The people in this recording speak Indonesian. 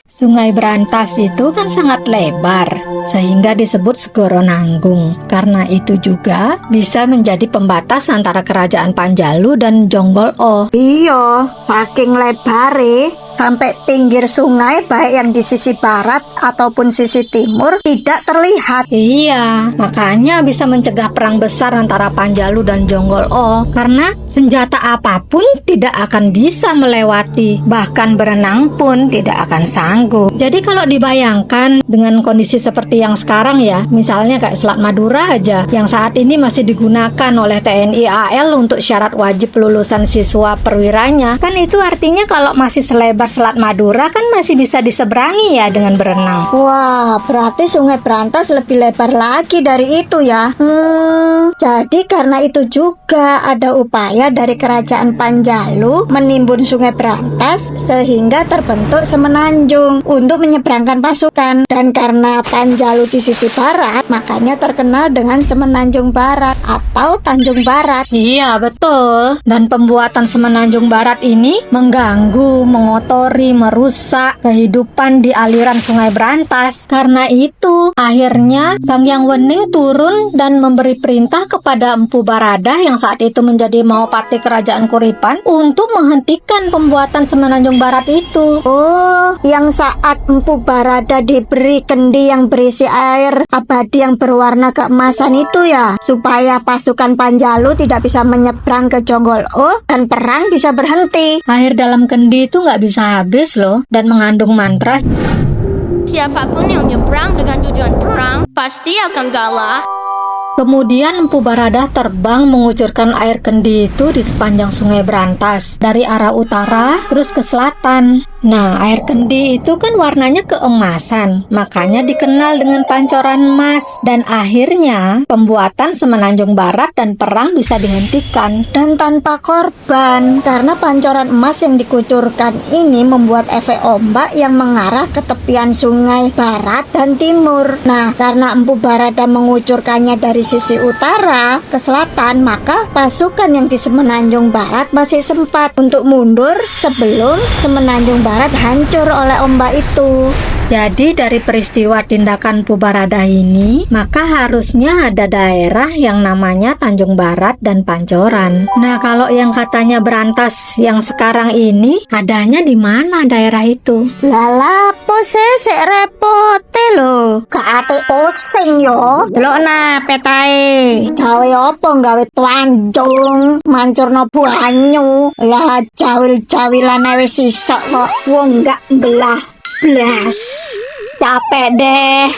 Sungai Brantas itu kan sangat lebar, sehingga disebut Segoro Nanggung. Karena itu juga bisa menjadi pembatas antara Kerajaan Panjalu dan Jonggol-o. Iya, saking lebare sampai pinggir sungai baik yang di sisi barat ataupun sisi timur tidak terlihat. Iya, makanya bisa mencegah perang besar antara Panjalu dan Jonggol-o. Karena senjata apapun tidak akan bisa melewati, bahkan berenang pun tidak akan sanggup. Jadi kalau dibayangkan dengan kondisi seperti yang sekarang ya, misalnya kayak Selat Madura aja, yang saat ini masih digunakan oleh TNI AL untuk syarat wajib lulusan siswa perwiranya, kan itu artinya kalau masih selebar Selat Madura kan masih bisa diseberangi ya dengan berenang. Wah, berarti Sungai Brantas lebih lebar lagi dari itu ya. Jadi karena itu juga ada upaya dari Kerajaan Panjalu menimbun Sungai Brantas sehingga terbentuk semenanjung untuk menyeberangkan pasukan. Dan karena Panjalu di sisi barat, makanya terkenal dengan Semenanjung Barat atau Tanjung Barat. Iya, betul. Dan pembuatan Semenanjung Barat ini mengganggu, mengotori, merusak kehidupan di aliran Sungai Brantas. Karena itu, akhirnya Sang Hyang Wening turun dan memberi perintah kepada Empu Baradah yang saat itu menjadi Mahapati Kerajaan Kuripan untuk menghentikan pembuatan Semenanjung Barat itu. Oh, yang saat Empu Barada diberi kendi yang berisi air abadi yang berwarna keemasan itu ya, supaya pasukan Panjalu tidak bisa menyeberang ke Jonggol-o dan perang bisa berhenti. Air dalam kendi itu nggak bisa habis loh, dan mengandung mantra. Siapapun yang nyebrang dengan tujuan perang pasti akan kalah. Kemudian Empu Baradah terbang mengucurkan air kendi itu di sepanjang Sungai Brantas dari arah utara terus ke selatan. Nah, air kendi itu kan warnanya keemasan, makanya dikenal dengan pancoran emas. Dan akhirnya pembuatan Semenanjung Barat dan perang bisa dihentikan. Dan tanpa korban, karena pancoran emas yang dikucurkan ini membuat efek ombak yang mengarah ke tepian sungai barat dan timur. Nah, karena Empu Baradah mengucurkannya dari sisi utara ke selatan, maka pasukan yang di Semenanjung Barat masih sempat untuk mundur sebelum Semenanjung Barat hancur oleh ombak itu. Jadi dari peristiwa tindakan Empu Baradah ini, maka harusnya ada daerah yang namanya Tanjung Barat dan Pancoran. Nah, kalau yang katanya Brantas yang sekarang ini, adanya di mana daerah itu? Lala sik repote lho. Gak ate pusing yo. Delok nah petae. Gawe opo gawe Tanjung, mancurno banyu. Lah jawil-jawilan wis iso kok. Wong gak belah blas. Capek deh.